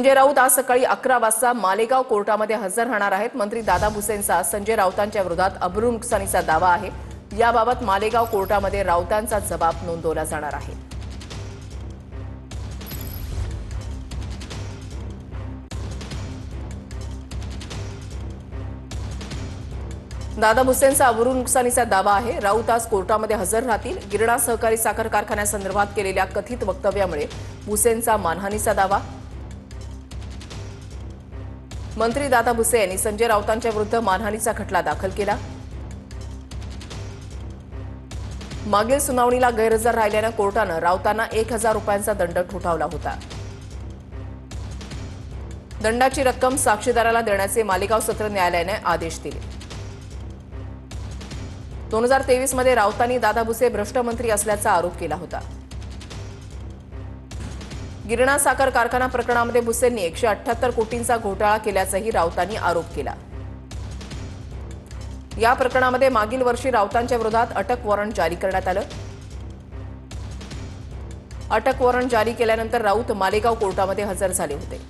संजय राऊत आज सकाळी 11 वाजता मालेगाव कोर्टामध्ये हजर राहणार आहेत। मंत्री दादा भुसेंचा संजय राऊतांच्या विरोधात अब्रू नुकसानीचा दावा आहे। याबाबत मालेगाव कोर्टामध्ये राऊतांचा जबाब नोंदवला जाणार आहे। दादा भुसेंचा अब्रू नुकसानीचा दावा आहे। राऊत आज कोर्टामध्ये हजर राहतील। गिरणा सहकारी साखर कारखान्यासंदर्भात केलेल्या कथित वक्तव्यामुळे भुसेंचा मानहानीचा दावा। मंत्री दादा भुसे यांनी संजय राऊतांच्या विरुद्ध मानहानीचा खटला दाखल केला। मागील सुनावणीला गैरहजर राहिल्याने कोर्टाने राऊतांना 1000 रुपयांचा दंड ठोठावला होता। दंडाची रक्कम साक्षीदाराला देण्याचे मालेगाव सत्र न्यायालयाने आदेश दिले। 2023 मध्ये राऊतांनी दादा भुसे भ्रष्ट मंत्री असल्याचा आरोप केला होता। गिरणा साखर कारखाना प्रकरणामध्ये भुसेंनी 178 कोटींचा घोटाळा केल्याचाही राऊतांनी आरोप केला। या प्रकरणामध्ये मागील वर्षी राऊतांच्या विरोधात अटक वॉरंट जारी करण्यात आलं। अटक वॉरंट जारी केल्यानंतर राऊत मालेगाव कोर्टामध्ये हजर झाले होते।